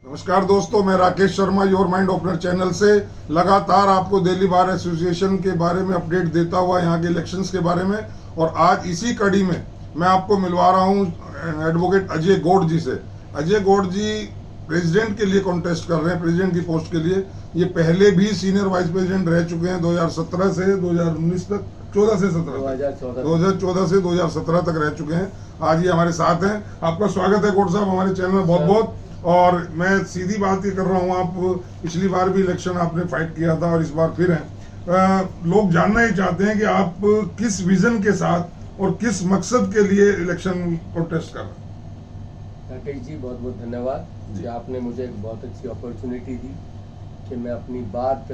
नमस्कार दोस्तों, मैं Rakesh Sharma your mind opener channel से लगातार आपको दिल्ली बार एसोसिएशन के बारे में अपडेट देता हुआ यहाँ के इलेक्शंस के बारे में। और आज इसी कड़ी में मैं आपको मिलवा रहा हूँ एडवोकेट अजय गौड़ जी से। अजय गौड़ जी प्रेसिडेंट के लिए कॉन्टेस्ट कर रहे हैं, प्रेसिडेंट की पोस्ट के लिए। ये पहले भी सीनियर वाइस प्रेसिडेंट रह चुके हैं 2017 से 2019 तक, 14 से 17 2014 से 2017 तक रह चुके हैं। आज ये हमारे साथ हैं। आपका स्वागत है गौड़ साहब हमारे चैनल में बहुत बहुत। और मैं सीधी बात ये कर रहा हूँ, आप पिछली बार भी इलेक्शन आपने फाइट किया था और इस बार फिर हैं। लोग जानना ही चाहते हैं कि आप किस विजन के साथ और किस मकसद के लिए इलेक्शन प्रोटेस्ट कर रहे हैं। राकेश जी, बहुत बहुत धन्यवाद कि आपने मुझे एक बहुत अच्छी अपॉर्चुनिटी दी कि मैं अपनी बात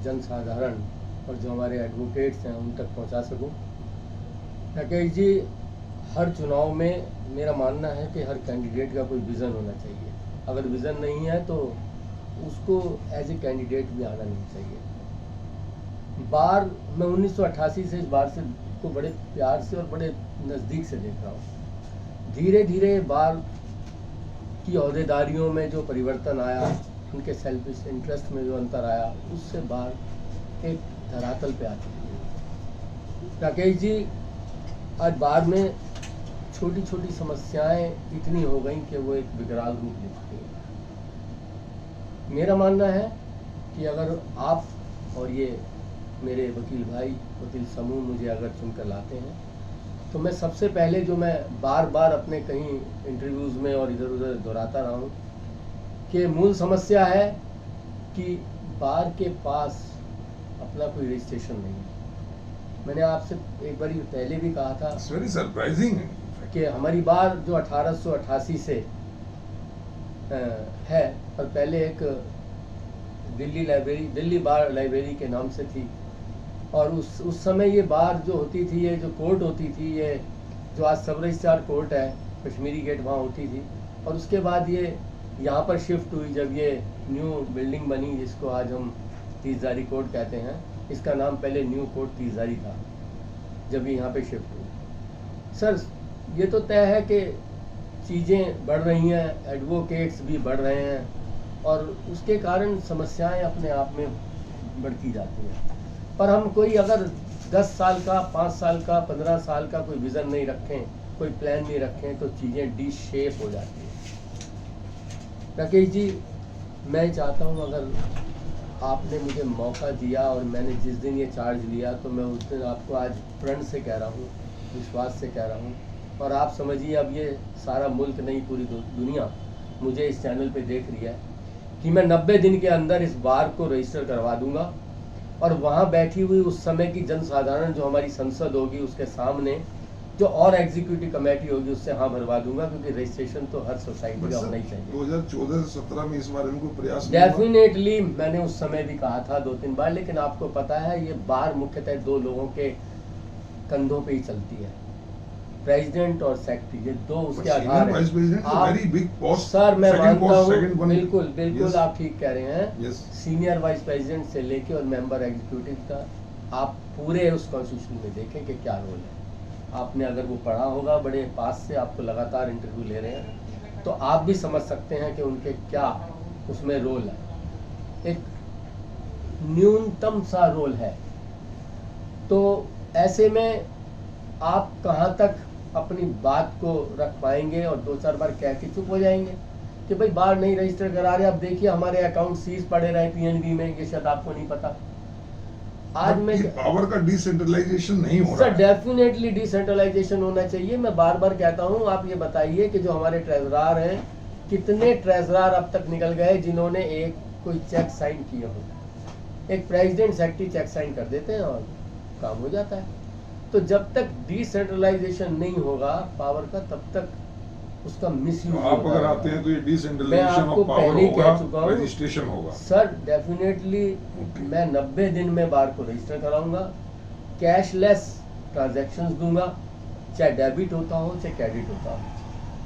जनसाधारण और जो हमारे एडवोकेट्स हैं उन तक पहुंचा सकूं। राकेश जी, हर चुनाव में मेरा मानना है कि हर कैंडिडेट का कोई विज़न होना चाहिए। अगर विज़न नहीं है तो उसको एज ए कैंडिडेट भी आना नहीं चाहिए। बार मैं 1988 से इस बार से को बड़े प्यार से और बड़े नज़दीक से देख रहा हूँ। धीरे धीरे बार की ओहदेदारियों में जो परिवर्तन आया, उनके सेल्फिश इंटरेस्ट में जो अंतर आया, उससे बार एक धरातल पे आ चुकी है। राकेश जी, आज बार में छोटी छोटी समस्याएं इतनी हो गई कि वो एक विकराल रूप ले चुकी है। मेरा मानना है कि अगर आप और ये मेरे वकील भाई, वकील समूह मुझे अगर चुनकर लाते हैं तो मैं सबसे पहले जो मैं बार बार अपने कहीं इंटरव्यूज़ में और इधर उधर दोहराता रहा हूँ कि मूल समस्या है कि बार के पास अपना कोई रजिस्ट्रेशन नहीं है। मैंने आपसे एक बार पहले भी कहा था, वेरी सरप्राइजिंग है कि हमारी बार जो 1888 से है, और पहले एक दिल्ली बार लाइब्रेरी के नाम से थी। और उस समय ये बार जो होती थी, ये जो कोर्ट होती थी, ये जो आज सब रजिस्ट्रार कोर्ट है, कश्मीरी गेट वहाँ होती थी। और उसके बाद ये यहाँ पर शिफ्ट हुई जब ये न्यू बिल्डिंग बनी, जिसको आज हम तीसजारी कोर्ट कहते हैं। इसका नाम पहले न्यू कोर्ट तीसजारी था जब ये यहाँ पे शिफ्ट हुई। सर, ये तो तय है कि चीज़ें बढ़ रही हैं, एडवोकेट्स भी बढ़ रहे हैं और उसके कारण समस्याएं अपने आप में बढ़ती जाती हैं। पर हम कोई अगर 10 साल का, 5 साल का, 15 साल का कोई विज़न नहीं रखें, कोई प्लान नहीं रखें, तो चीज़ें डी शेप हो जाती हैं। राकेश जी, मैं चाहता हूँ अगर आपने मुझे मौका दिया और मैंने जिस दिन ये चार्ज लिया, तो मैं उस दिन आपको आज प्रण से कह रहा हूँ, विश्वास से कह रहा हूँ। और आप समझिए, अब ये सारा मुल्क नहीं, पूरी दुनिया मुझे इस चैनल पे देख रही है कि मैं 90 दिन के अंदर इस बार को रजिस्टर करवा दूंगा। और वहाँ बैठी हुई उस समय की जनसाधारण जो हमारी संसद होगी, उसके सामने जो और एग्जीक्यूटिव कमेटी होगी, उससे हाँ भरवा दूंगा, क्योंकि रजिस्ट्रेशन तो हर सोसाइटी का होना ही चाहिए। 2014 से 17 में इस बारे में कोई प्रयास डेफिनेटली मैंने उस समय भी कहा था 2-3 बार, लेकिन आपको पता है ये बार मुख्यतः 2 लोगों के कंधों पे ही चलती है, प्रेसिडेंट और सेक्रेटरी। ये 2 उसके आधार हैं। सर, मैं मानता हूँ, बिल्कुल आप ठीक कह रहे हैं। सीनियर वाइस प्रेसिडेंट से लेके और मेंबर एग्जीक्यूटिव का आप पूरे उस कॉन्स्टिट्यूशन में देखें कि क्या रोल है। आपने अगर वो पढ़ा होगा, बड़े पास से आपको लगातार इंटरव्यू ले रहे हैं, तो आप भी समझ सकते हैं कि उनके क्या उसमें रोल है। एक न्यूनतम सा रोल है। तो ऐसे में आप कहाँ तक अपनी बात को रख पाएंगे और 2-4 बार कह के चुप हो जाएंगे कि भाई बार नहीं रजिस्टर करा रहे। अब देखिए, हमारे अकाउंट सीज पड़े रहे पीएनबी में, ये शायद आपको नहीं पता। आज में पावर का डिसेंट्रलाइजेशन नहीं हो रहा है। सर, डेफिनेटली डिसेंट्रलाइजेशन होना चाहिए। मैं बार बार कहता हूँ, आप ये बताइए कि जो हमारे ट्रेजरार हैं, कितने ट्रेजरार अब तक निकल गए जिन्होंने एक कोई चेक साइन किए हो। एक प्रेसिडेंट सेक्रेटरी चेक साइन कर देते हैं और काम हो जाता है। तो जब तक डिसेंट्रलाइजेशन नहीं होगा पावर का, तब तक उसका मिसयूज होगा। आप अगर आते हैं तो ये डिसेंट्रलाइजेशन ऑफ पावर होगा, रजिस्ट्रेशन होगा। सर, डेफिनेटली मैं 90 दिन में बार को रजिस्टर कराऊंगा, कैशलेस ट्रांजैक्शंस दूंगा, चाहे डेबिट होता हो चाहे क्रेडिट होता हो।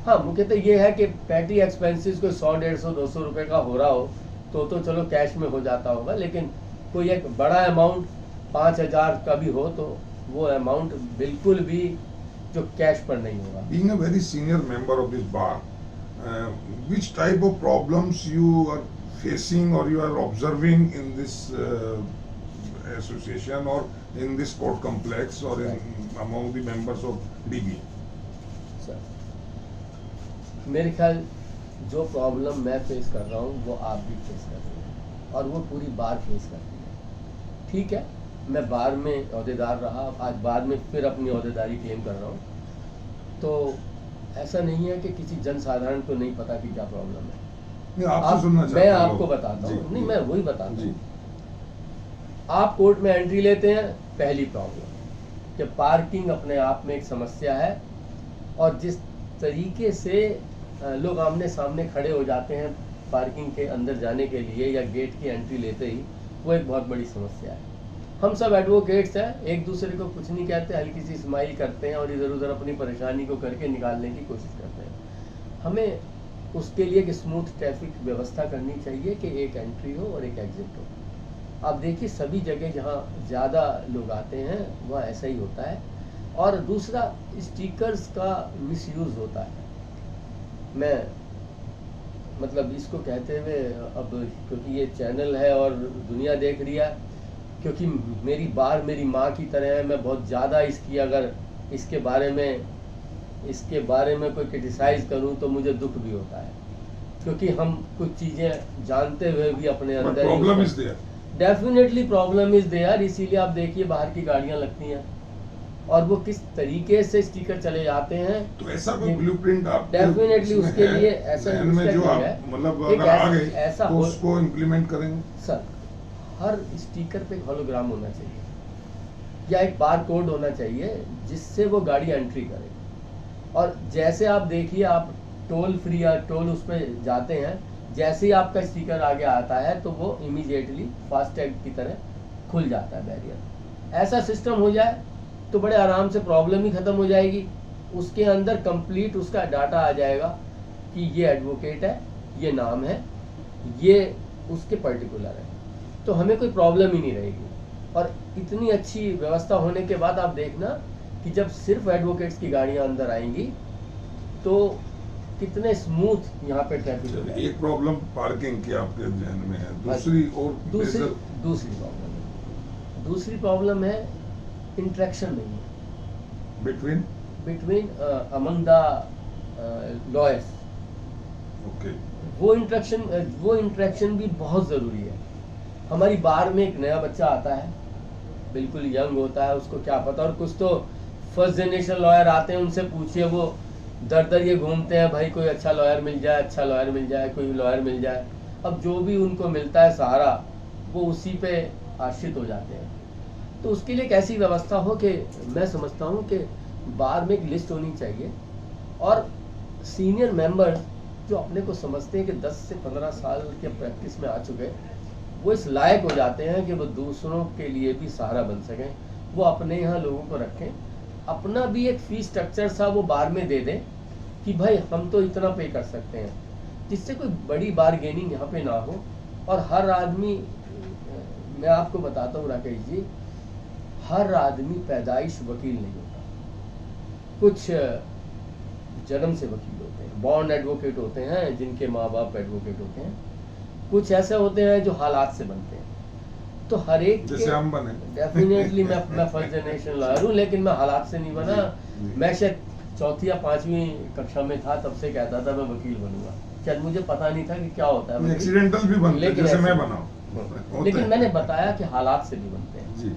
हाँ, मुख्यतः ये है कि पैटी एक्सपेंसेस कोई 100, 150, 200 रुपये का हो रहा हो तो चलो कैश में हो जाता होगा, लेकिन कोई एक बड़ा अमाउंट 5000 का भी हो तो वो अमाउंट बिल्कुल भी जो कैश पर नहीं होगा। Being a very senior member of this bar, which type of problems you are facing or you are observing in this association or in this court complex or among the members of DB? Sir, मेरे ख्याल जो problem मैं face कर रहा हूँ वो आप भी फेस कर रहे हैं और वो पूरी बार फेस करती है। ठीक है, मैं बार में अहदेदार रहा, आज बार में फिर अपनी अहदेदारी क्लेम कर रहा हूँ, तो ऐसा नहीं है कि किसी जन साधारण को नहीं पता कि क्या प्रॉब्लम है। मैं आपको बताता हूँ, नहीं मैं वही बताता हूँ। आप कोर्ट में एंट्री लेते हैं, पहली प्रॉब्लम कि पार्किंग अपने आप में एक समस्या है और जिस तरीके से लोग आमने सामने खड़े हो जाते हैं पार्किंग के अंदर जाने के लिए या गेट की एंट्री लेते ही, वो एक बहुत बड़ी समस्या है। हम सब एडवोकेट्स हैं, एक दूसरे को कुछ नहीं कहते, हल्की सी स्माइल करते हैं और इधर उधर अपनी परेशानी को करके निकालने की कोशिश करते हैं। हमें उसके लिए एक स्मूथ ट्रैफिक व्यवस्था करनी चाहिए कि एक एंट्री हो और एक एग्जिट हो। आप देखिए सभी जगह जहाँ ज़्यादा लोग आते हैं वहाँ ऐसा ही होता है। और दूसरा, स्टिकर्स का मिसयूज़ होता है। मैं मतलब इसको कहते हुए अब क्योंकि ये चैनल है और दुनिया देख रही है, क्योंकि मेरी बार मेरी माँ की तरह है, मैं बहुत ज़्यादा इसकी अगर इसके बारे में कोई क्रिटिसाइज करूं तो मुझे दुख भी होता है, क्योंकि हम कुछ चीज़ें जानते हुए भी अपने अंदर problem is there, definitely problem is there. इसीलिए आप देखिए बाहर की गाड़ियां लगती हैं और वो किस तरीके से स्टिकर चले जाते हैं। तो ऐसा कोई ब्लूप्रिंट आप डेफिनेटली उसके लिए ऐसा में जो आप मतलब अगर आ गए ऐसा तो उसको इम्प्लीमेंट करेंगे। सर, हर स्टिकर पे एक होलोग्राम होना चाहिए या एक बार कोड होना चाहिए जिससे वो गाड़ी एंट्री करे। और जैसे आप देखिए, आप टोल फ्री या टोल उस पर जाते हैं, जैसे ही आपका स्टिकर आगे आता है तो वो इमीडिएटली फास्टैग की तरह खुल जाता है बैरियर। ऐसा सिस्टम हो जाए तो बड़े आराम से प्रॉब्लम ही ख़त्म हो जाएगी। उसके अंदर कंप्लीट उसका डाटा आ जाएगा कि ये एडवोकेट है, ये नाम है, ये उसके पर्टिकुलर है, तो हमें कोई प्रॉब्लम ही नहीं रहेगी। और इतनी अच्छी व्यवस्था होने के बाद आप देखना कि जब सिर्फ एडवोकेट्स की गाड़ियां अंदर आएंगी तो कितने स्मूथ यहाँ पे ट्रैफिक हो। एक प्रॉब्लम पार्किंग की आपके ध्यान में है, दूसरी प्रॉब्लम है इंटरेक्शन नहीं है between among the lawyers. Okay, वो इंटरेक्शन भी बहुत ज़रूरी है। हमारी बार में एक नया बच्चा आता है, बिल्कुल यंग होता है, उसको क्या पता, और कुछ तो फर्स्ट जनरेशन लॉयर आते हैं, उनसे पूछिए वो दर दर ये घूमते हैं, भाई कोई अच्छा लॉयर मिल जाए, अच्छा लॉयर मिल जाए, कोई लॉयर मिल जाए। अब जो भी उनको मिलता है सहारा, वो उसी पे आश्रित हो जाते हैं। तो उसके लिए एक ऐसी व्यवस्था हो कि मैं समझता हूँ कि बार में एक लिस्ट होनी चाहिए और सीनियर मेंबर जो अपने को समझते हैं कि 10 से 15 साल के प्रैक्टिस में आ चुके, वो इस लायक हो जाते हैं कि वो दूसरों के लिए भी सहारा बन सकें। वो अपने यहाँ लोगों को रखें, अपना भी एक फीस स्ट्रक्चर सा वो बार में दे दें कि भाई हम तो इतना पे कर सकते हैं, जिससे कोई बड़ी बारगेनिंग यहाँ पे ना हो। और हर आदमी, मैं आपको बताता हूँ राकेश जी, हर आदमी पैदाइश वकील नहीं होता। कुछ जन्म से वकील होते हैं, बॉर्न एडवोकेट होते हैं, जिनके माँ बाप एडवोकेट होते हैं। कुछ ऐसे होते हैं जो हालात से बनते हैं। तो हर एक जैसे हम बने, डेफिनेटली मैं फर्स्ट जनरेशन लॉयर हूँ, लेकिन मैं हालात से नहीं बना। मैं शायद 4th या 5वीं कक्षा में था, तब से कहता था मैं वकील बनूंगा। शायद मुझे पता नहीं था कि क्या होता है। एक्सीडेंटल भी बनते हैं, जैसे मैं बना, लेकिन मैंने बताया कि हालात से भी बनते हैं जी।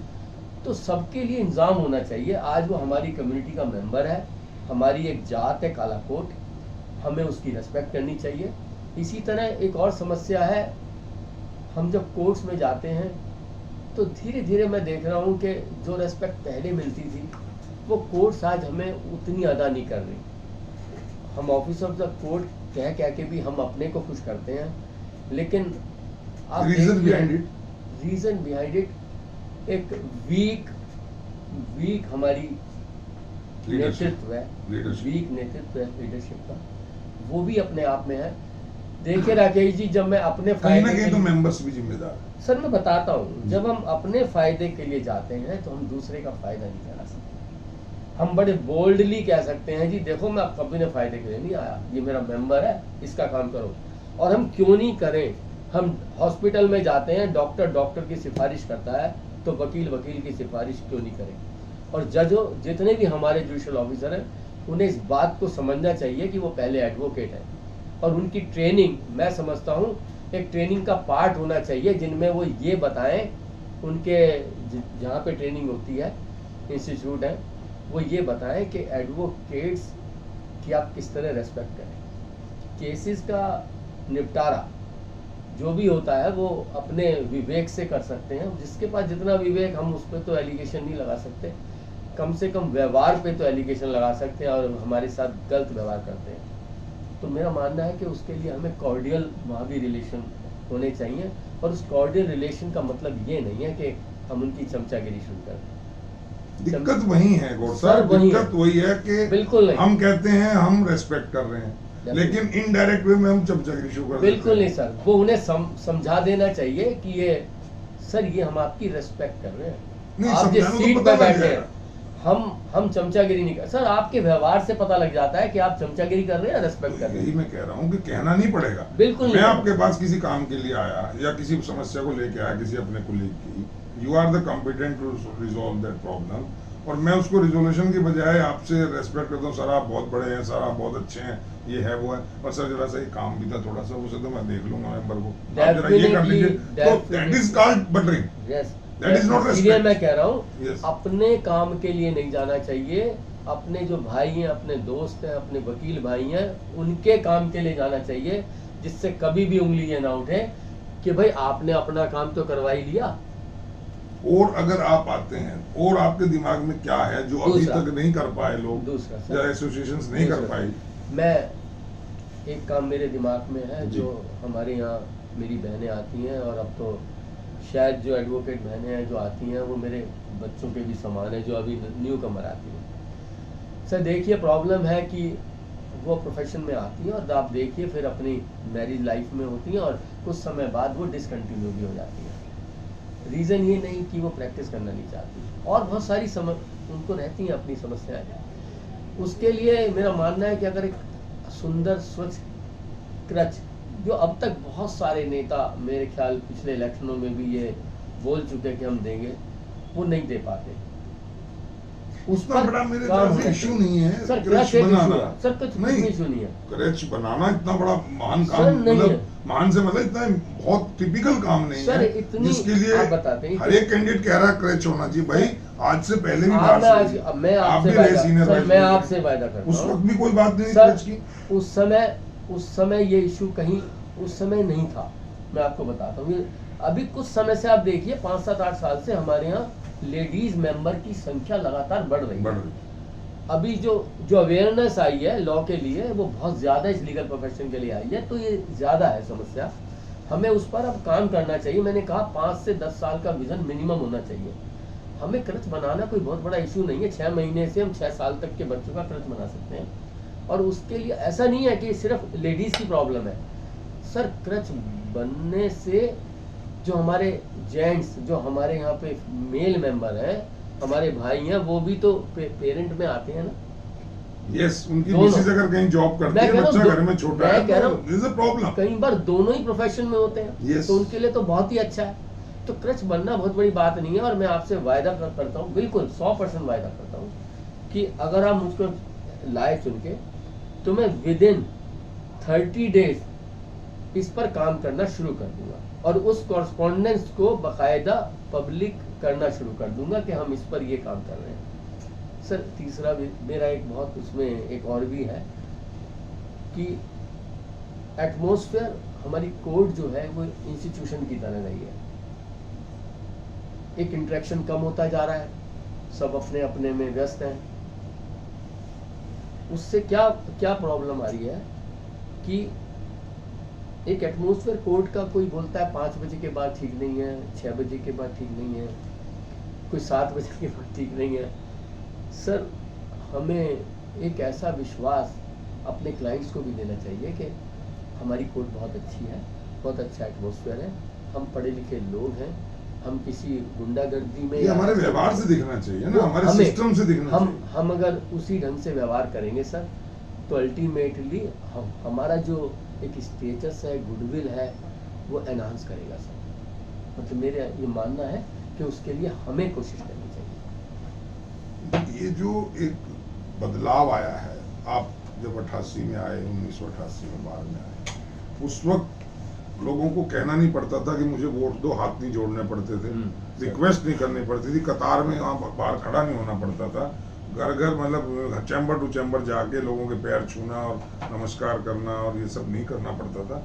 तो सबके लिए इंतजाम होना चाहिए। आज वो हमारी कम्युनिटी का मेंबर है, हमारी एक जात है कालाकोट, हमें उसकी रेस्पेक्ट करनी चाहिए। इसी तरह एक और समस्या है, हम जब कोर्ट्स में जाते हैं तो धीरे धीरे मैं देख रहा हूँ कि जो रेस्पेक्ट पहले मिलती थी वो कोर्ट्स आज हमें उतनी अदा नहीं कर रही। हम ऑफिस ऑफ द कोर्ट कह के भी हम अपने को खुश करते हैं, लेकिन आप रीजन बिहाइंड इट एक वीक हमारी नेतृत्व है, वीक नेतृत्व है लीडरशिप का, वो भी अपने आप में है। देखिए राकेश जी, जब मैं अपने फायदे के लिए, तो मेंबर्स भी जिम्मेदार है। सर मैं बताता हूँ, जब हम अपने फायदे के लिए जाते हैं तो हम दूसरे का फायदा नहीं करा सकते। हम बड़े बोल्डली कह सकते हैं जी देखो मैं कभी ने फायदे के लिए नहीं आया, ये मेरा मेंबर है, इसका काम करो। और हम क्यों नहीं करें? हम हॉस्पिटल में जाते हैं, डॉक्टर की सिफारिश करता है, तो वकील की सिफारिश क्यों नहीं करें? और जजों जितने भी हमारे जुडिशियल ऑफिसर हैं उन्हें इस बात को समझना चाहिए कि वो पहले एडवोकेट है, और उनकी ट्रेनिंग मैं समझता हूँ एक ट्रेनिंग का पार्ट होना चाहिए जिनमें वो ये बताएं, उनके जहाँ पे ट्रेनिंग होती है इंस्टीट्यूट है, वो ये बताएं कि एडवोकेट्स की आप किस तरह रेस्पेक्ट करें। केसेस का निपटारा जो भी होता है वो अपने विवेक से कर सकते हैं, जिसके पास जितना विवेक, हम उस पर तो एलिगेशन नहीं लगा सकते, कम से कम व्यवहार पे तो एलिगेशन लगा सकते हैं, और हमारे साथ गलत व्यवहार करते हैं। तो मेरा मानना है कि उसके लिए हमें कॉर्डियल वहाँ भी रिलेशन होने चाहिए, और उस कॉर्डियल रिलेशन का मतलब ये नहीं है कि हम उनकी चमचागिरी शुरू कर दें। दिक्कत वही है गौर साहब, दिक्कत वही है कि बिल्कुल हम कहते हैं हम रेस्पेक्ट कर रहे हैं, लेकिन इनडायरेक्ट वे में हम चमचागिरी शुरू कर बिल्कुल नहीं सर, वो उन्हें समझा देना चाहिए कि ये सर ये हम आपकी रेस्पेक्ट कर रहे हैं, नहीं, आप जिस समझाना तो सीट पता पे लग बैठे हैं, जाएगा। हम चमचागिरी नहीं कर सर, आपके व्यवहार से पता लग जाता है कि आप चमचागिरी कर रहे हैं, रेस्पेक्ट कर रहे यही हैं। मैं कह रहा हूँ कि कहना नहीं पड़ेगा। बिल्कुल मैं नहीं आपके पास किसी काम के लिए आया या किसी समस्या को लेके आया किसी अपने कुलीग की, you are the competent to resolve that problem, और मैं उसको रिजोल्यूशन की बजाय आपसे रेस्पेक्ट करता हूँ, सर आप बहुत बड़े हैं, सर आप बहुत अच्छे हैं, ये है वो है, और सर जरा सा ये काम भी था थोड़ा सा, उसे तो मैं देख लूंगा मेंबर को, आप जरा ये कर लीजिए, तो that is called buttering, yes, that is not इसलिए रेस्पेक्ट। मैं कह रहा हूँ Yes. अपने काम के लिए नहीं जाना चाहिए, अपने जो भाई हैं, अपने दोस्त हैं, अपने वकील भाई हैं, उनके काम के लिए जाना चाहिए, जिससे कभी भी उंगली ये ना उठे कि भाई आपने अपना काम तो करवा ही लिया। और अगर आप आते हैं और आपके दिमाग में क्या है जो अभी दूसरा। तक नहीं कर पाए लोग, दूसरा सर, या एसोसिएशंस नहीं कर दूसरा। पाई, मैं एक काम मेरे दिमाग में है, जी। जो हमारे यहाँ मेरी बहनें आती हैं, और अब तो शायद जो एडवोकेट बहनें हैं जो आती हैं वो मेरे बच्चों के भी समान है, जो अभी न्यू कमर आती हैं। सर देखिए प्रॉब्लम है कि वो प्रोफेशन में आती हैं और आप देखिए फिर अपनी मैरिज लाइफ में होती हैं, और कुछ समय बाद वो डिसकंटिन्यू भी हो जाती हैं। रीज़न ये नहीं कि वो प्रैक्टिस करना नहीं चाहती, और बहुत सारी उनको रहती हैं अपनी समस्याएं। उसके लिए मेरा मानना है कि अगर एक सुंदर स्वच्छ क्रच, जो अब तक बहुत सारे नेता मेरे ख्याल पिछले इलेक्शनों में भी ये बोल चुके कि हम देंगे, वो नहीं दे पाते, उस उतना बड़ा मेरे ख्याल से इशू नहीं है सर, क्रच क्रच बनाना। सर कुछ नहीं, इशू नहीं है। क्रच बनाना इतना बड़ा महान सर, काम, नहीं मतलब है। महान से मतलब इतना बहुत टिपिकल काम नहीं सर, है इतनी जिसके लिए आप बताते हैं हर एक कैंडिडेट कह रहा है क्रच होना चाहिए। भाई आज से पहले भी मैं बात हुई। मैं आप आपसे भी रहे वायदा senior सर, vice मैं president। आपसे वायदा करता उस हूं वक्त भी कोई बात नहीं सर, क्रच की। उस समय ये इशू कहीं उस समय नहीं था। मैं आपको बताता हूँ, अभी कुछ समय से आप देखिए 5, 7, 8 साल से हमारे यहाँ लेडीज मेंबर की संख्या लगातार बढ़ रही है। अभी जो अवेयरनेस आई है लॉ के लिए वो बहुत ज्यादा इस लीगल प्रोफेशन के लिए आई है, तो ये ज्यादा है समस्या, हमें उस पर अब काम करना चाहिए। मैंने कहा 5 से 10 साल का विजन मिनिमम होना चाहिए। हमें क्रच बनाना कोई बहुत बड़ा इशू नहीं है, 6 महीने से हम 6 साल तक के बच्चों का क्रच बना सकते हैं, और उसके लिए ऐसा नहीं है कि सिर्फ लेडीज की प्रॉब्लम है। सर क्रच बनने से जो हमारे जेंट्स, जो हमारे यहाँ पे मेल मेंबर हैं, हमारे भाई हैं, वो भी तो पेरेंट में आते हैं ना। यस, उनकी दोनों। मिसेज अगर कहीं जॉब करती मैं है, कह रहा बच्चा हूँ, घर में छोटा मैं है, कह रहा तो हूँ, दिस इज अ प्रॉब्लम। कई बार दोनों ही प्रोफेशन में होते हैं, Yes. तो उनके लिए तो बहुत ही अच्छा है। तो क्रच बनना बहुत बड़ी बात नहीं है, और मैं आपसे वायदा करता हूँ, बिल्कुल 100% वायदा करता हूँ कि अगर आप मुझको लाए चुन के, तो मैं विद इन 30 डेज इस पर काम करना शुरू कर दूंगा, और उस कॉरस्पॉन्डेंस को बाकायदा पब्लिक करना शुरू कर दूंगा कि हम इस पर ये काम कर रहे हैं। सर तीसरा भी मेरा एक बहुत उसमें एक और भी है कि एटमॉस्फेयर, हमारी कोर्ट जो है वो इंस्टीट्यूशन की तरह रही है। एक इंटरेक्शन कम होता जा रहा है, सब अपने अपने में व्यस्त हैं। उससे क्या क्या प्रॉब्लम आ रही है कि एक एटमॉस्फेयर कोर्ट का, कोई बोलता है 5 बजे के बाद ठीक नहीं है, 6 बजे के बाद ठीक नहीं है, कोई 7 बजे के बाद ठीक नहीं है। सर हमें एक ऐसा विश्वास अपने क्लाइंट्स को भी देना चाहिए कि हमारी कोर्ट बहुत अच्छी है, बहुत अच्छा एटमॉस्फेयर है, हम पढ़े लिखे लोग हैं, हम किसी गुंडागर्दी में ये हमारे व्यवहार से दिखना चाहिए ना, हमारे हमें- सिस्टम से दिखना चाहिए। हम अगर उसी ढंग से व्यवहार करेंगे सर, तो अल्टीमेटली हमारा जो एक स्टेटस है, गुडविल है, वो एनहांस करेगा सर। मतलब मेरा ये मानना है कि उसके लिए हमें कोशिश करनी चाहिए। ये जो एक बदलाव आया है, आप जब 88 में आए, 1988 में बाहर में आए, उस वक्त लोगों को कहना नहीं पड़ता था कि मुझे वोट दो, हाथ नहीं जोड़ने पड़ते थे, रिक्वेस्ट नहीं करनी पड़ती थी, कतार में वहाँ बाहर खड़ा नहीं होना पड़ता था, घर घर मतलब चैम्बर टू चैम्बर जाके लोगों के पैर छूना और नमस्कार करना और ये सब नहीं करना पड़ता था।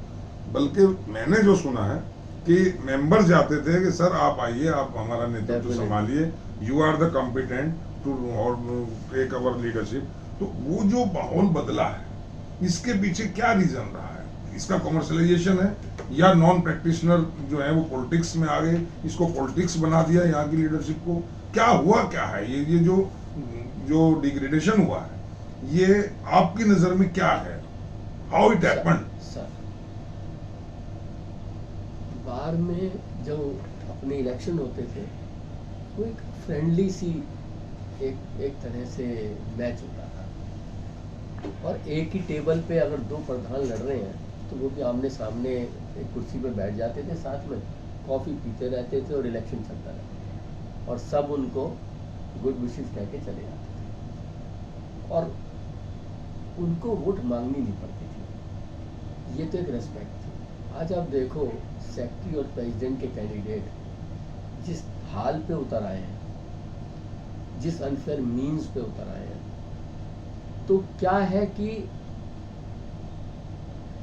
बल्कि मैंने जो सुना है कि मेंबर जाते थे कि सर आप आइए, आप हमारा नेतृत्व संभालिए, you are the competent to और टेक अवर लीडरशिप। तो वो जो माहौल बदला है, इसके पीछे क्या रीजन रहा है? इसका कमर्शलाइजेशन है या नॉन प्रैक्टिशनर जो है वो पॉलिटिक्स में आ गए, इसको पॉलिटिक्स बना दिया यहाँ की लीडरशिप को? क्या हुआ, क्या है ये जो डिग्रेडेशन हुआ है, ये आपकी नजर में क्या है? How it happened? सर, बाहर में जो अपने इलेक्शन होते थे, वो एक फ्रेंडली सी एक तरह से मैच होता था, और एक ही टेबल पे अगर दो प्रधान लड़ रहे हैं तो वो भी आमने सामने एक कुर्सी पे बैठ जाते थे, साथ में कॉफ़ी पीते रहते थे और इलेक्शन चलता रहता, और सब उनको गुड विशेस कह के चले जाते थे, और उनको वोट मांगनी नहीं पड़ती थी। ये तो एक रेस्पेक्ट थी। आज आप देखो, सेक्रेटरी और प्रेसिडेंट के कैंडिडेट जिस हाल पे उतर आए हैं, जिस अनफेयर मीन्स पे उतर आए हैं, तो क्या है कि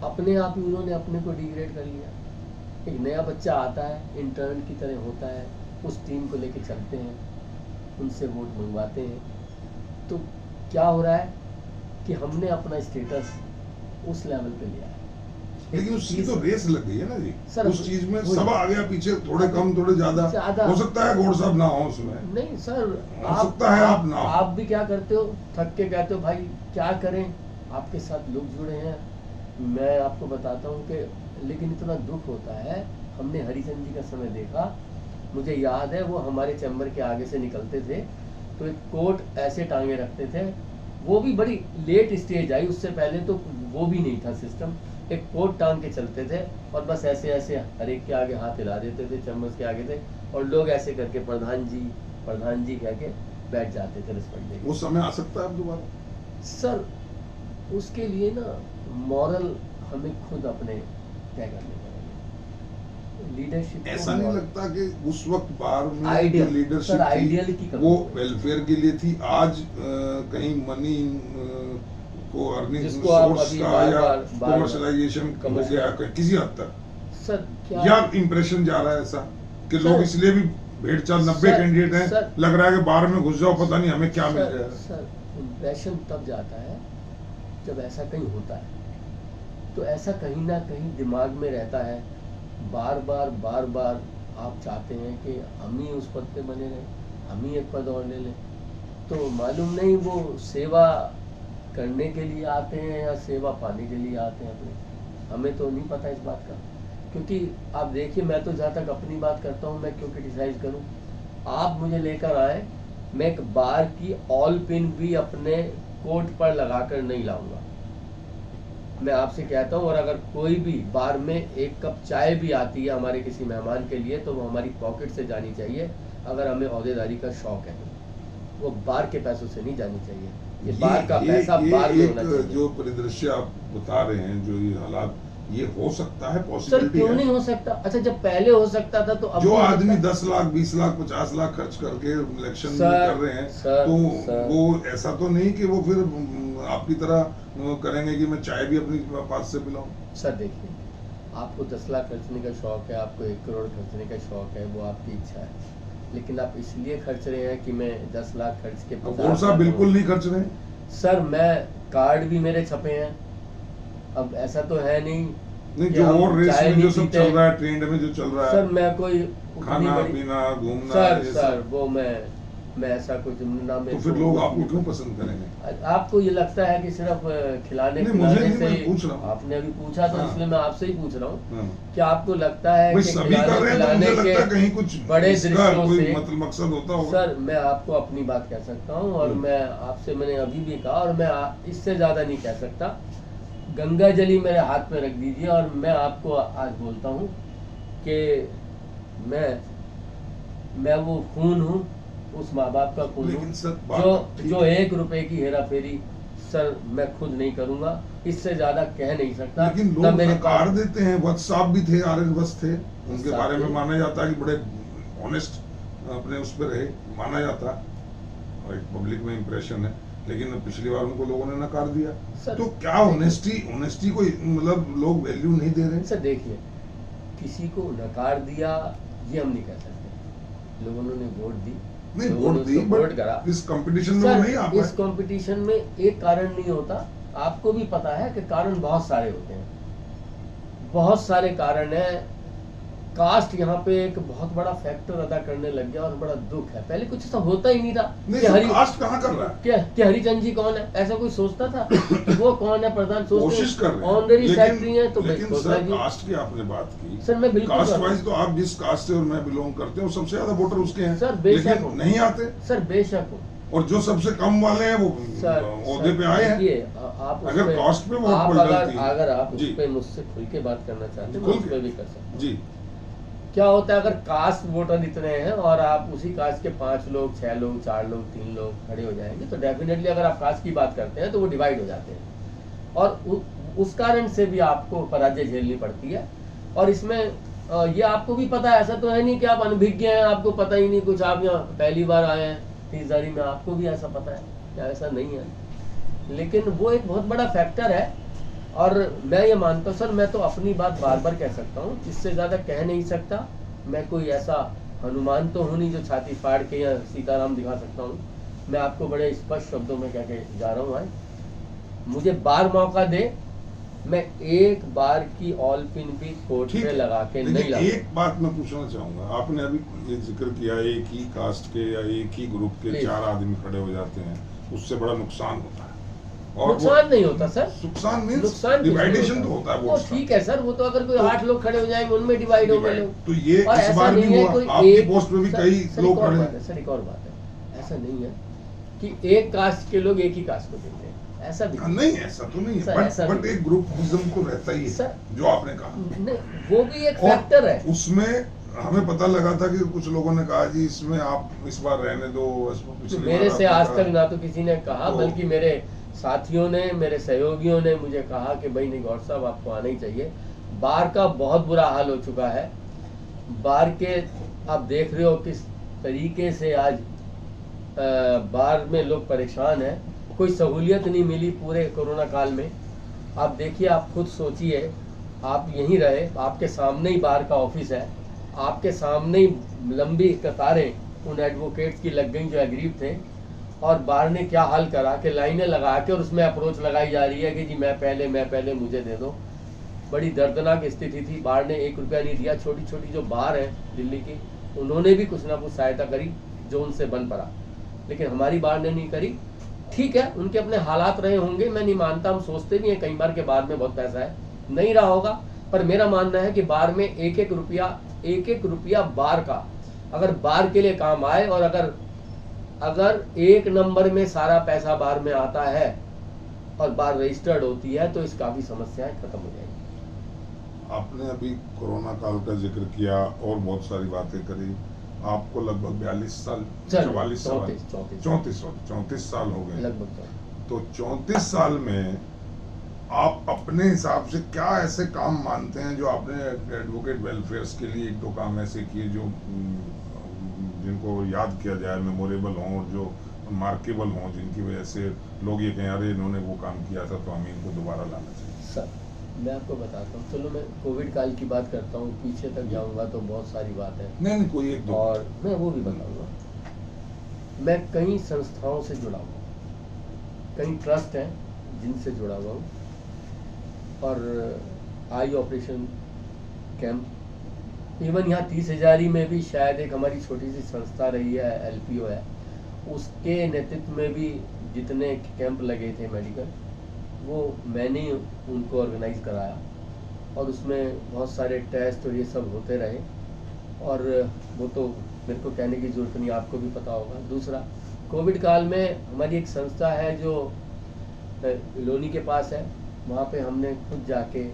अपने आप ही उन्होंने अपने को डिग्रेड कर लिया। एक नया बच्चा आता है, इंटर्न की तरह होता है, उस टीम को लेके चलते हैं, उनसे वोट मंगवाते हैं, तो क्या हो रहा है कि हमने अपना स्टेटस उस लेवल पे लिया है। लेकिन उसकी तो रेस लग गई है ना जी सर, उस चीज में, सब आ गया पीछे, थोड़े कम थोड़े ज्यादा। हो सकता है गौड़ साहब ना हो उसमें, नहीं सर, हो सकता है आप ना हो। आप भी क्या करते हो, थक के कहते हो भाई क्या करें, आपके साथ लोग जुड़े हैं। मैं आपको बताता हूँ कि लेकिन इतना दुख होता है, हमने हरिचंद जी का समय देखा, मुझे याद है वो हमारे चैम्बर के आगे से निकलते थे तो एक कोट ऐसे टांगे रखते थे, वो भी बड़ी लेट स्टेज आई, उससे पहले तो वो भी नहीं था सिस्टम। एक कोट टांग के चलते थे और बस ऐसे ऐसे हर एक के आगे हाथ हिला देते थे, चम्मच के आगे थे, और लोग ऐसे करके प्रधान जी कह के बैठ जाते थे रिस्पेक्ट देके। वो समय आ सकता है अब दोबारा? सर, उसके लिए ना मॉरल हमें खुद अपने तय करने पड़ेंगे। लीडरशिप ऐसा नहीं लगता कि उस वक्त बाहर में आइडियल, जो लीडरशिप सर, आइडियल की थी कमी वो है। वेलफेयर के लिए थी? आज कहीं मनी को अर्निंग जिसको आप सोर्स अभी का बार- या बार- बार- कमर्शलाइजेशन हो गया किसी हद तक, सर क्या या इंप्रेशन जा रहा है ऐसा कि सर, लोग इसलिए भी भेड़ चाल 90 सर, कैंडिडेट हैं, सर, लग रहा है कि बाहर में घुस जाओ, पता नहीं हमें क्या मिल जाएगा। सर, इम्प्रेशन तब जाता है जब ऐसा कहीं होता है, तो ऐसा कहीं ना कहीं दिमाग में रहता है, बार बार आप चाहते हैं कि हम ही उस पद पे बने रहें, हम ही एक पद और ले लें। तो मालूम नहीं वो सेवा करने के लिए आते हैं या सेवा पाने के लिए आते हैं अपने, हमें तो नहीं पता इस बात का। क्योंकि आप देखिए, मैं तो जहाँ तक अपनी बात करता हूँ, मैं क्यों क्रिटिसाइज करूँ? आप मुझे लेकर आए, मैं एक बार की ऑल पिन भी अपने कोट पर लगाकर नहीं लाऊंगा, मैं आपसे कहता हूँ। और अगर कोई भी बार में एक कप चाय भी आती है हमारे किसी मेहमान के लिए, तो वो हमारी पॉकेट से जानी चाहिए, अगर हमें ओहदेदारी का शौक है, वो बार के पैसों से नहीं जानी चाहिए। ये बार का पैसा बार में होना चाहिए। जो परिदृश्य आप बता रहे हैं, जो ये हालात, ये हो सकता है, सर पॉसिबिलिटी क्यों है। नहीं हो सकता? अच्छा, जब पहले हो सकता था तो अब जो नहीं हो आदमी सकता? 10 लाख 20 लाख 50 लाख खर्च करके इलेक्शन में सर, कर रहे हैं, सर, तो सर। वो ऐसा तो नहीं कि वो फिर आपकी तरह करेंगे कि मैं चाय भी अपनी पास से पिलाऊं। सर देखिए, आपको 10 लाख खर्चने का शौक है, आपको 1 करोड़ खर्चने का शौक है, वो आपकी इच्छा है, लेकिन आप इसलिए खर्च रहे हैं कि मैं 10 लाख खर्च के अब गौड़ साहब बिल्कुल नहीं खर्च रहे। सर, मैं कार्ड भी मेरे छपे हैं, अब ऐसा तो है नहीं नहीं, कि जो हम और रेस चाय में भी जो सब पीते चल हैं। रहा है, ट्रेंड में जो चल रहा सर है, मैं कोई उतनी खाना बड़ी- पीना घूमना, सर ये सर सब। वो मैं ऐसा कुछ ना तो फिर लोग आपको क्यों पसंद करेंगे? आपको ये लगता है कि सिर्फ खिलाने नहीं, मुझे पिलाने नहीं, से मैं पूछ रहा हूँ। आपने अभी पूछा तो हाँ। इसलिए मैं आपसे ही पूछ रहा हूँ हाँ। कि आपको लगता है भाई कि सभी कर खिलाने रहे हैं तो पिलाने मुझे लगता है कहीं के कुछ बड़े इसका दृश्यों कोई से मतलब मकसद होता होगा। सर मैं आपको अपनी बात कह सकता हूँ और मैं आपसे मैंने अभी भी कहा और मैं इससे ज्यादा नहीं कह सकता। गंगा जली मेरे हाथ में रख दीजिए और मैं आपको आज बोलता हूँ कि मैं वो खून हूँ, उस माँ बाप का खून लेकिन हूँ सर बात ठीक जो है। 1 रुपए की हेरा फेरी सर मैं खुद नहीं करूंगा, इससे ज्यादा कह नहीं सकता। लेकिन ना लोग मेरे नकार पास देते हैं। वत्साप भी थे, आर्यवत्स थे, उनके वत्साप बारे में थे। माना जाता है कि बड़े ऑनेस्ट अपने उस पर रहे, माना जाता और एक पब्लिक में इंप्रेशन है। लेकिन पिछली बार उनको लोगों ने नकार दिया। सर, तो क्या ऑनेस्टी को मतलब लोग वैल्यू नहीं दे रहे? सर देखिए, किसी को नकार दिया ये हम नहीं कह सकते। लोगों ने वोट दी, नहीं, लोगों ने वोट दी, उसको वोट करा। बट इस कंपटीशन में वो नहीं आ सर इस पाए। कंपटीशन में एक कारण नहीं होता, आपको भी पता है कि कारण बहुत सारे होते हैं, बहुत सारे कारण है। कास्ट यहाँ पे एक बहुत बड़ा फैक्टर अदा करने लग गया और बड़ा दुख है। पहले कुछ ऐसा होता ही नहीं था नहीं, कि तो कास्ट कहाँ कर रहा है? कि हरिचंद जी कौन है, ऐसा कोई सोचता था कि वो कौन है प्रधान? कोशिश कर रहे हैं। ऑनरेरी सेक्रेटरी है तो लेकिन बिल्कुल सर जी। कास्ट की आपने बात की, सर मैं बिल्कुल कास्ट कर रहा वाइज हूं। तो आप जिस कास्ट से और मैं बिलोंग करते हैं वो सबसे ज्यादा वोटर उसके हैं। सर, बेशक लेकिन हो। नहीं आते, सर बेशक हो। और जो सबसे कम वाले हैं वो सर ओहदे पे आए हैं। देखिए, आप उस अगर पे- कास्ट पे वोट आप पलटती है। अगर आप उस जी। पे मुझसे खुल के बात करना चाहते हैं, खुल मैं उस के। पे भी कर सकता हूँ। जी, क्या होता है अगर कास्ट वोटर इतने हैं और आप उसी कास्ट के 5 लोग, 6 लोग, 4 लोग, 3 लोग खड़े हो जाएंगे तो डेफिनेटली अगर आप कास्ट की बात करते हैं तो वो डिवाइड हो जाते हैं और उस कारण से भी आपको पराजय झेलनी पड़ती है। और इसमें ये आपको भी पता है, ऐसा तो है नहीं कि आप अनभिज्ञ हैं, आपको पता ही नहीं कुछ, आप यहाँ पहली बार आए हैं तीसरी में, आपको भी ऐसा पता है क्या? ऐसा नहीं है। लेकिन वो एक बहुत बड़ा फैक्टर है और मैं ये मानता हूँ सर, मैं तो अपनी बात बार बार कह सकता हूँ, इससे ज्यादा कह नहीं सकता। मैं कोई ऐसा हनुमान तो हूँ नहीं जो छाती फाड़ के या सीताराम दिखा सकता हूँ। मैं आपको बड़े स्पष्ट शब्दों में कह के जा रहा हूँ आज, मुझे बार मौका दे, मैं एक बार की ऑल पिन भी कोर्ट ठीक पे है। लगा के नहीं लेकिन लगा। एक बात मैं पूछना चाहूंगा, आपने अभी ये जिक्र किया एक ही कास्ट के या एक ही ग्रुप के Please. 4 आदमी खड़े हो जाते हैं, उससे बड़ा नुकसान होता है। और नुकसान नहीं होता सर, नुकसान मींस नुकसान डिवाइडेशन तो होता है वो वोट्स का। ठीक है सर, वो तो अगर कोई तो- 8 लोग खड़े हो जाएंगे उनमें डिवाइड हो गए लोग। तो ये और इस ऐसा बार भी नहीं है हुआ, कोई आपकी एक- पोस्ट में भी सर- कई सर लोग एक और खड़े बात है, सर एक और बात है, ऐसा नहीं है कि एक कास्ट के लोग एक ही कास्ट को देते हैं, ऐसा भी नहीं, ऐसा तो नहीं सर, है, ऐसा बट नहीं। एक ग्रुपिज्म तो रहता ही है, सर, जो आपने कहा। नहीं, वो भी एक और फैक्टर है। उसमें हमें पता लगा था कि कुछ लोगों ने कहा जी इसमें आप इस बार रहने दो, पिछली बार मेरे से आपने आज कहा। तक ना तो किसी ने कहा, तो- बल्कि मेरे साथियों ने, मेरे सहयोगियों ने मुझे कहा कि भाई नहीं गौर साहब आपको आना ही चाहिए। बार का बहुत बुरा हाल हो चुका है, बार के आप देख रहे हो किस तरीके से आज बार में लोग परेशान हैं, कोई सहूलियत नहीं मिली पूरे कोरोना काल में। आप देखिए, आप खुद सोचिए, आप यहीं रहे, आपके सामने ही बार का ऑफिस है, आपके सामने ही लंबी कतारें उन एडवोकेट्स की लग गई जो एग्रीव थे, और बार ने क्या हाल करा कि लाइनें लगा के और उसमें अप्रोच लगाई जा रही है कि जी मैं पहले मुझे दे दो। बड़ी दर्दनाक स्थिति थी। बार ने 1 रुपया नहीं दिया। छोटी छोटी जो बार है दिल्ली की, उन्होंने भी कुछ ना कुछ सहायता करी जो उनसे बन पड़ा, लेकिन हमारी बार ने नहीं करी। ठीक है, उनके अपने हालात रहे होंगे, मैं नहीं मानता, हम सोचते भी हैं कई बार के बार में बहुत पैसा है, नहीं रहा होगा, पर मेरा मानना है कि बार में एक एक रुपया बार का अगर बार के लिए काम आए, और अगर 1 नंबर में सारा पैसा बार में आता है और बार रजिस्टर्ड होती है तो इस काफी समस्याएं खत्म हो जाएंगी। आपने अभी कोरोना काल का जिक्र किया और बहुत सारी बातें करी। आपको लगभग 42 साल, 44 साल, 34 साल हो गए लगभग। तो 34 साल में आप अपने हिसाब से क्या ऐसे काम मानते हैं जो आपने एडवोकेट वेलफेयर्स के लिए 1-2 काम ऐसे किए जो जिनको याद किया जाए, मेमोरेबल हों और जो मार्केबल हों, जिनकी वजह से लोग ये कहें अरे इन्होंने वो काम किया था तो हमें इनको दोबारा लाना चाहिए? सर मैं आपको बताता हूँ, चलो मैं कोविड काल की बात करता हूँ, पीछे तक जाऊंगा तो बहुत सारी बात है। नहीं, कोई 1-2 और मैं वो भी बताऊंगा। मैं कई संस्थाओं से जुड़ा हुआ, कई ट्रस्ट हैं जिनसे जुड़ा हुआ हूँ, और आई ऑपरेशन कैंप, इवन यहाँ 30 हजारी में भी शायद एक हमारी छोटी सी संस्था रही है, LPO है, उसके नेतृत्व में भी जितने कैंप लगे थे मेडिकल, वो मैंने ही उनको ऑर्गेनाइज कराया और उसमें बहुत सारे टेस्ट और ये सब होते रहे। और वो तो मेरे को कहने की ज़रूरत नहीं, आपको भी पता होगा। दूसरा, कोविड काल में हमारी एक संस्था है जो लोनी के पास है, वहाँ पे हमने खुद जाके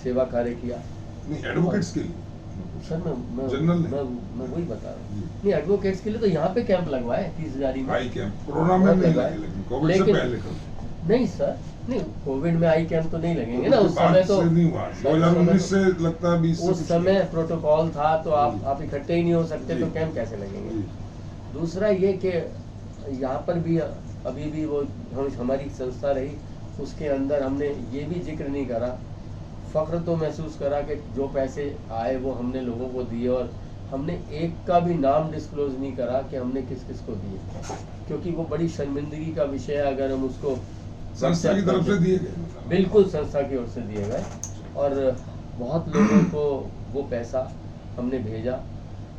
सेवा कार्य किया। नहीं, एडवोकेट्स के लिए सर मैं वही बता रहा हूँ। नहीं, एडवोकेट्स के लिए तो यहाँ पे कैंप लगवाए 30,000 में। आई कैंप कोरोना में नहीं लगे, लेकिन कोविड से पहले नहीं सर, नहीं कोविड में आई कैंप तो नहीं लगेंगे ना, उस समय तो 2019 से लगता है 20 उस समय प्रोटोकॉल था, तो आप इकट्ठे ही नहीं हो सकते, तो कैंप कैसे लगेंगे। दूसरा ये कि यहाँ पर भी अभी भी वो हमारी संस्था रही, उसके अंदर हमने ये भी जिक्र नहीं करा, फख्र तो महसूस करा कि जो पैसे आए वो हमने लोगों को दिए, और हमने एक का भी नाम डिस्क्लोज नहीं करा कि हमने किस किस को दिए, क्योंकि वो बड़ी शर्मिंदगी का विषय है अगर हम उसको संस्था की तरफ से दिए गए। बिल्कुल संस्था की ओर से दिए गए, और बहुत लोगों को वो पैसा हमने भेजा।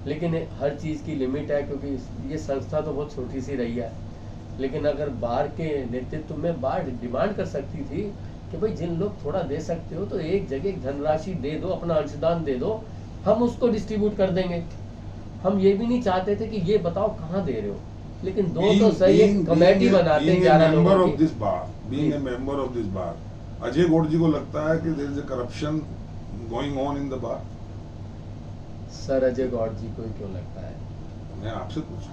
लेकिन हर चीज़ की लिमिट है, क्योंकि ये संस्था तो बहुत छोटी सी रही है, लेकिन अगर बार के नेतृत्व में बार डिमांड कर सकती थी कि भाई जिन लोग थोड़ा दे सकते हो तो एक जगह धनराशि दे दो, अपना अंशदान दे दो, हम उसको डिस्ट्रीब्यूट कर देंगे। हम ये भी नहीं चाहते थे कि ये बताओ कहाँ दे रहे हो, लेकिन दो तो सही, एक कमेटी बनाते हैं 11 लोगों की। Being a member of this bar, Ajay Gaur ji को लगता है कि there is a corruption going on in the bar? Sir Ajay Gaur ji को क्यों लगता है? मैं आपसे पूछ,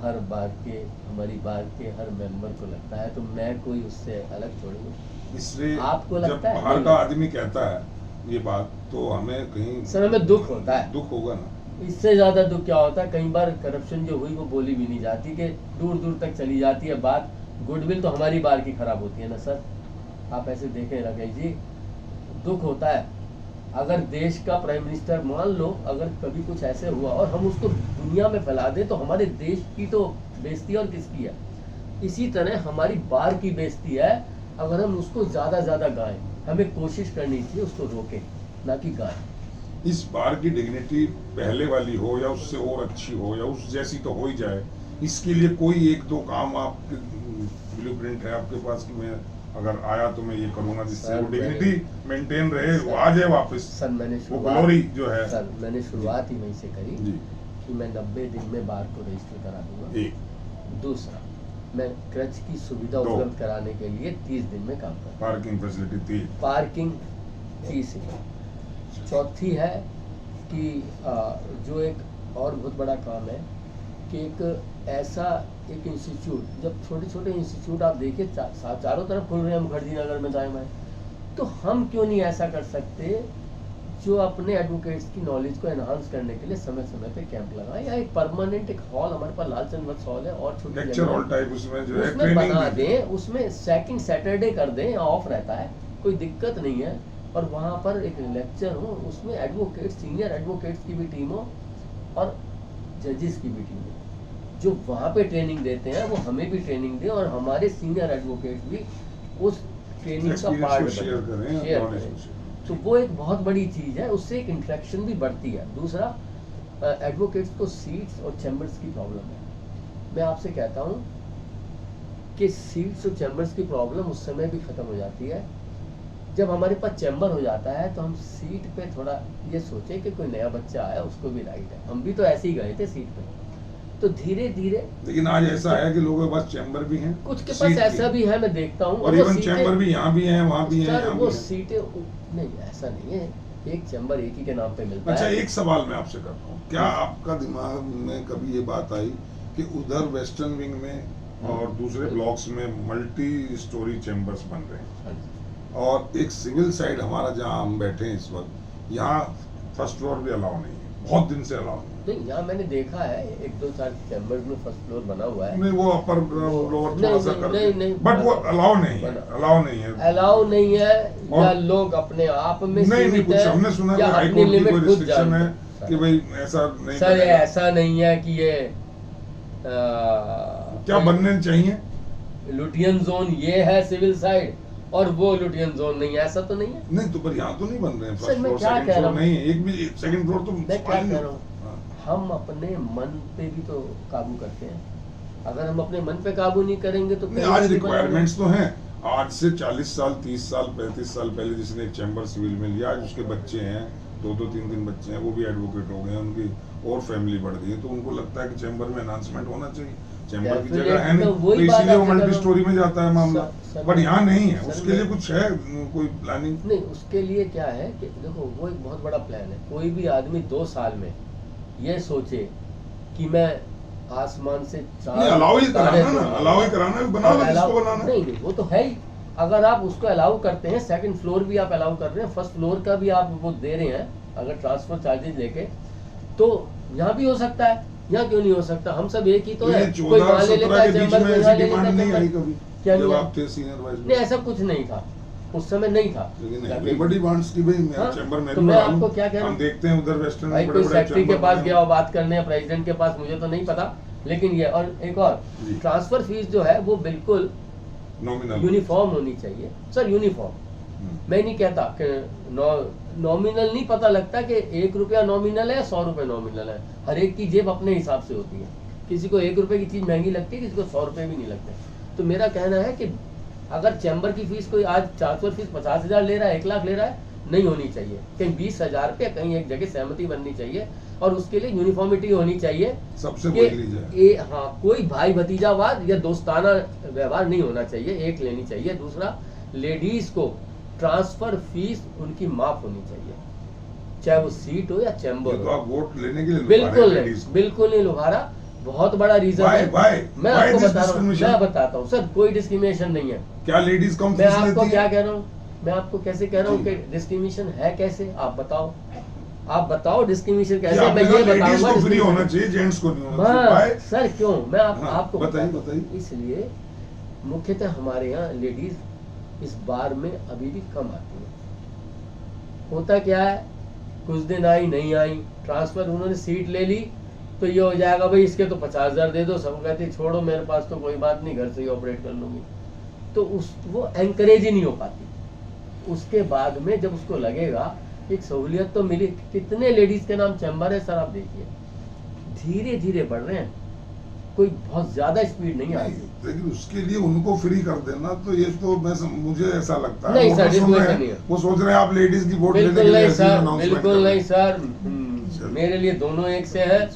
हर बार के हमारी बार के हर मेंबर को लगता है, तो मैं कोई उससे अलग थोड़ी हूँ। इसलिए आपको जब लगता है? बाहर का आदमी कहता है ये बात, तो हमें कहीं सर हमें दुख होता है। दुख होगा ना। इससे ज्यादा दुख क्या होता है, कई बार करप्शन जो हुई वो बोली भी नहीं जाती, कि दूर दूर तक चली जाती है बात। गुडविल तो हमारी बार की खराब होती है ना सर, आप ऐसे देखें राकेश जी, दुख होता है। अगर देश का प्राइम मिनिस्टर, मान लो अगर कभी कुछ ऐसे हुआ और हम उसको दुनिया में फैला दें, तो हमारे देश की तो बेइज्जती और किसकी है। इसी तरह हमारी बार की बेइज्जती है अगर हम उसको ज्यादा गाएं। हमें कोशिश करनी चाहिए उसको रोके, ना कि गाएं। इस बार की डिग्निटी पहले वाली हो या उससे और अच्छी हो या उस जैसी तो हो ही जाए, इसके लिए कोई एक दो काम आपके ब्लूप्रिंट है आपके पास कि मैं अगर आया तो मैं ये करूंगा जिससे वो डिग्निटी मेंटेन रहे, वो आ जाए वापस। सर मैंने ग्लोरी जो है सर मैंने शुरुआत ही वहीं से करी जी, कि मैं 90 दिन में बार को रजिस्टर करा दूंगा। एक दूसरा, मैं क्रच की सुविधा उपलब्ध कराने के लिए 30 दिन में काम करूंगा। Parking facility 3, parking 30। चौथी है कि जो एक और बहुत बड़ा काम है कि एक ऐसा एक इंस्टीट्यूट, जब छोटे छोटे इंस्टीट्यूट आप देखिए चारों तरफ खुल रहे हैं मुखर्जी नगर में दाएं बाएं, तो हम क्यों नहीं ऐसा कर सकते जो अपने एडवोकेट्स की नॉलेज को एनहांस करने के लिए समय समय पे कैंप लगाएं, या एक परमानेंट एक हॉल हमारे पास लालचंद वत्स हॉल है और छोटी लेक्चर हॉल टाइप उसमें जो है उसमें बना दें, उसमें सेकंड सैटरडे कर दें, ऑफ रहता है, कोई दिक्कत नहीं है, और वहाँ पर एक लेक्चर हो, उसमें एडवोकेट, सीनियर एडवोकेट्स की भी टीम हो और जजेस की भी टीम हो, जो वहाँ पे ट्रेनिंग देते हैं वो हमें भी ट्रेनिंग दें, और हमारे सीनियर एडवोकेट भी उस ट्रेनिंग का पार्ट शेयर करें। तो वो एक बहुत बड़ी चीज़ है, उससे एक इंटरेक्शन भी बढ़ती है। दूसरा, एडवोकेट्स को सीट्स और चैम्बर्स की प्रॉब्लम है। मैं आपसे कहता हूँ कि सीट्स और चैम्बर्स की प्रॉब्लम उस समय भी ख़त्म हो जाती है जब हमारे पास चैम्बर हो जाता है, तो हम सीट पे थोड़ा ये सोचे कि कोई नया बच्चा आया उसको भी राइट है। हम भी तो ऐसे ही गए थे सीट पे, तो धीरे धीरे। लेकिन आज ऐसा है कि लोगों के पास चैम्बर भी हैं, कुछ के पास ऐसा भी है, मैं देखता हूँ, और इवन चैम्बर भी यहाँ भी हैं, वहाँ भी हैं, वो सीटें नहीं, ऐसा नहीं है, एक चैम्बर एक ही के नाम पे मिलता है। अच्छा, एक सवाल मैं आपसे करता हूँ, क्या आपका दिमाग में कभी ये बात आई कि उधर वेस्टर्न विंग में और दूसरे ब्लॉक्स में मल्टी स्टोरी चैम्बर्स बन रहे हैं, और एक सिविल साइड हमारा जहाँ हम बैठे हैं इस वक्त, यहाँ फर्स्ट फ्लोर भी अलाउ नहीं है, बहुत दिन से अलाउ नहीं। यहाँ मैंने देखा है 1-2-4 चैम्बर्स में फर्स्ट फ्लोर बना हुआ है। नहीं, वो अपर फ्लोर थोड़ा सा कर नहीं, बट वो अलाउ नहीं है, अलाउ नहीं है, या लोग अपने आप में नहीं कुछ हमने सुना कि हाई कोर्ट की कोई रिस्ट्रिक्शन है कि भाई ऐसा नहीं। सर ऐसा नहीं है कि ये क्या बनने चाहिए। लुटियन जोन ये है सिविल साइड, और वो लुटियन जोन नहीं है, ऐसा तो नहीं है। नहीं तो पर यहाँ तो नहीं बन रहे हैं, सर मैं क्या कह रहा हूँ, नहीं है, एक भी सेकंड फ्लोर तो मैं क्या कह रहा हूँ, हम अपने मन पे भी तो काबू करते हैं। अगर हम अपने मन पे काबू नहीं करेंगे तो नहीं, आज रिक्वायरमेंट्स तो हैं। आज से 40 साल 30 साल 35 साल पहले जिसने एक चैम्बर सिविल में लिया, आज उसके बच्चे हैं, 2-2 3-3 बच्चे हैं, वो भी एडवोकेट हो गए हैं, उनकी और फैमिली बढ़ गई है, तो उनको लगता है कि चैम्बर में एनहांसमेंट होना चाहिए। चैम्बर की जगह है नहीं, तो इसीलिए वो मल्टी स्टोरी में जाता है मामला। बट यहाँ नहीं है, उसके लिए कुछ है कोई प्लानिंग? नहीं, उसके लिए क्या है कि देखो वो एक बहुत बड़ा प्लान है। कोई भी आदमी 2 साल में ये सोचे कि मैं आसमान से अलाउ ही कराना ना, अलाउ ही कराना, बना लो जिसको बनाना। नहीं, वो तो है ही। अगर आप उसको अलाउ करते हैं, सेकंड फ्लोर भी आप अलाउ कर रहे हैं, फर्स्ट फ्लोर का भी आप वो दे रहे हैं अगर ट्रांसफर चार्जेस लेके, तो यहाँ भी हो सकता है। यहाँ क्यों नहीं हो सकता? हम सब एक ही तो है। कोई वहाँ ले लेता है चैम्बर, कोई वहाँ ले लेता है। क्या जब आप थे सीनियर वाइस नहीं, ऐसा कुछ नहीं था उस समय, नहीं था। एवरीबॉडी वांट्स कि भाई मेरा चैम्बर में, तो मैं आपको क्या कह रहा हूँ, हम देखते हैं उधर वेस्टर्न भाई कोई सेक्रेटरी के पास गया हो बात करने या प्रेसिडेंट के पास, मुझे तो नहीं पता, लेकिन ये और एक और ट्रांसफर फीस जो है वो बिल्कुल नॉमिनल यूनिफॉर्म होनी चाहिए सर, यूनिफॉर्म। मैं नहीं कहता कि नॉमिनल नहीं, पता लगता कि 1 रुपया नॉमिनल है, 100 रुपए नॉमिनल है। हर एक की जेब अपने हिसाब से होती है। किसी को 1 रुपए की चीज महंगी लगती है, किसी को 100 रुपए भी नहीं लगते। तो मेरा कहना है कि अगर चैम्बर की फीस कोई आज ट्रांसफर फीस 50,000 ले रहा है, 1 लाख ले रहा है, नहीं होनी चाहिए। कहीं 20,000 पे कहीं एक जगह सहमति बननी चाहिए, और उसके लिए यूनिफॉर्मिटी होनी चाहिए। सबसे हाँ, कोई भाई भतीजावाद या दोस्ताना व्यवहार नहीं होना चाहिए, एक लेनी चाहिए। दूसरा, लेडीज को ट्रांसफर फीस उनकी माफ होनी चाहिए, चाहे वो सीट हो या चैम्बर हो। तो आप वोट लेने के लिए बिल्कुल नहीं लुभारा। बहुत बड़ा रीजन है। मैं आपको बता रहा हूँ, मैं बताता हूँ सर, कोई डिस्क्रिमिनेशन नहीं है। क्या लेडीज कम मैं आपको क्या कह रहा हूँ, मैं आपको कैसे कह रहा हूँ कि डिस्क्रिमिनेशन है कैसे, आप बताओ डिस्क्रिमिनेशन कैसे। मैं ये बताऊंगा फ्री होना चाहिए, जेंट्स को नहीं होना चाहिए। सर क्यों, मैं आपको बताइए। इसलिए मुख्यतः हमारे यहाँ लेडीज इस बार में अभी भी कम आती है। होता क्या है, कुछ दिन आई नहीं आई, ट्रांसफर उन्होंने सीट ले ली तो ये हो जाएगा भाई इसके तो 50,000 दे दो। सब कहते छोड़ो मेरे पास तो कोई बात नहीं, घर से ही ऑपरेट कर लूंगी। तो वो एंकरेज ही नहीं हो पाती। उसके बाद में जब उसको लगेगा एक सहूलियत तो मिली, कितने लेडीज के नाम चैम्बर है सर, आप देखिए धीरे धीरे बढ़ रहे हैं, कोई बहुत ज्यादा स्पीड नहीं आ रही। लेकिन उसके लिए उनको फ्री कर देना, तो ये तो मुझे ऐसा लगता है नहीं सर, वो सोच रहे हैं आप लेडीज की वोट लेने के लिए बिल्कुल नहीं सर, मेरे लिए दोनों एक से है।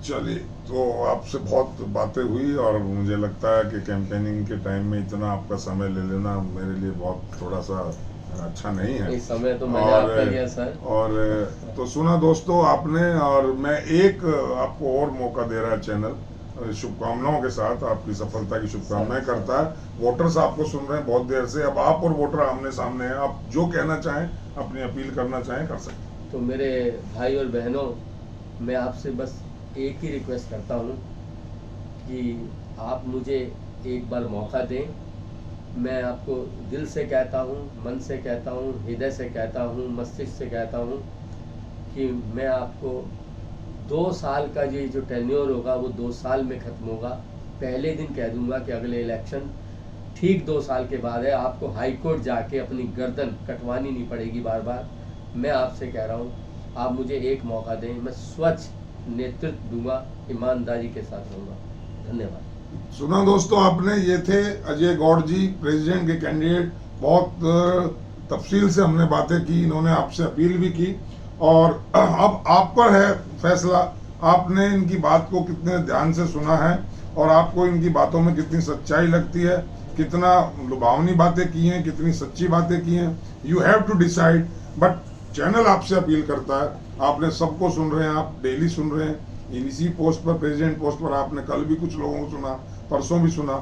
चलिए, तो आपसे बहुत बातें हुई और मुझे लगता है कि कैंपेनिंग के टाइम में इतना आपका समय ले लेना मेरे लिए बहुत थोड़ा सा अच्छा नहीं है। इस समय तो मैंने आपका लिया सर। और तो सुना दोस्तों आपने, और मैं एक आपको और मौका दे रहा है चैनल, शुभकामनाओं के साथ आपकी सफलता की शुभकामनाएं करता है। वोटर्स आपको सुन रहे हैं बहुत देर से, अब आप और वोटर आमने सामने हैं, आप जो कहना चाहें, अपनी अपील करना चाहें कर सकते हैं। तो मेरे भाई और बहनों, मैं आपसे बस एक ही रिक्वेस्ट करता हूँ कि आप मुझे एक बार मौका दें। मैं आपको दिल से कहता हूँ, मन से कहता हूँ, हृदय से कहता हूँ, मस्तिष्क से कहता हूँ कि मैं आपको 2 साल का ये जो टेन्योर होगा वो 2 साल में ख़त्म होगा। पहले दिन कह दूंगा कि अगले इलेक्शन ठीक 2 साल के बाद है। आपको हाई कोर्ट जाके अपनी गर्दन कटवानी नहीं पड़ेगी बार बार। मैं आपसे कह रहा हूँ, आप मुझे एक मौका दें, मैं स्वच्छ नेतृत्व दूंगा, ईमानदारी के साथ रहूँगा। धन्यवाद। सुना दोस्तों आपने, ये थे अजय गौड़ जी, प्रेसिडेंट के कैंडिडेट। बहुत तफसील से हमने बातें की, इन्होंने आपसे अपील भी की, और अब आप पर है फैसला, आपने इनकी बात को कितने ध्यान से सुना है और आपको इनकी बातों में कितनी सच्चाई लगती है, कितना लुभावनी बातें की हैं, कितनी सच्ची बातें की हैं। You have to decide. But channel आपसे अपील करता है, आपने सबको सुन रहे हैं, आप डेली सुन रहे हैं, इसी पोस्ट पर, प्रेसिडेंट पोस्ट पर आपने कल भी कुछ लोगों को सुना, परसों भी सुना,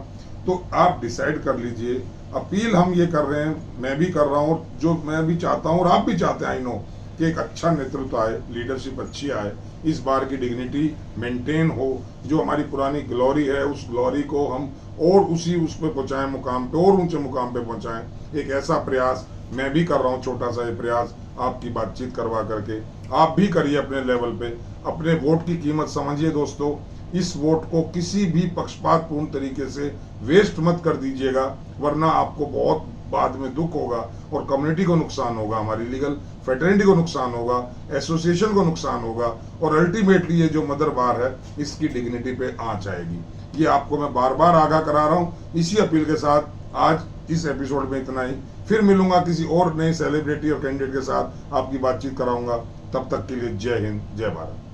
तो आप डिसाइड कर लीजिए। अपील हम ये कर रहे हैं, मैं भी कर रहा हूँ, जो मैं भी चाहता हूँ और आप भी चाहते हैं, आई नो, कि एक अच्छा नेतृत्व आए, लीडरशिप अच्छी आए, इस बार की डिग्निटी मेंटेन हो, जो हमारी पुरानी ग्लोरी है उस ग्लोरी को हम और उस पे पहुंचाएं, मुकाम पे और ऊंचे मुकाम पे पहुंचाएं। एक ऐसा प्रयास मैं भी कर रहा हूं, छोटा सा ये प्रयास आपकी बातचीत करवा करके, आप भी करिए अपने लेवल पे। अपने वोट की कीमत समझिए दोस्तों, इस वोट को किसी भी पक्षपातपूर्ण तरीके से वेस्ट मत कर दीजिएगा, वरना आपको बहुत बाद में दुख होगा और कम्युनिटी को नुकसान होगा, हमारी लीगल फेटर्निटी को नुकसान होगा, एसोसिएशन को नुकसान होगा और अल्टीमेटली ये जो मदर बार है इसकी डिग्निटी पे आंच आएगी। ये आपको मैं बार बार आगाह करा रहा हूँ। इसी अपील के साथ आज इस एपिसोड में इतना ही। फिर मिलूंगा किसी और नए सेलिब्रिटी और कैंडिडेट के साथ, आपकी बातचीत कराऊंगा। तब तक के लिए जय हिंद, जय भारत।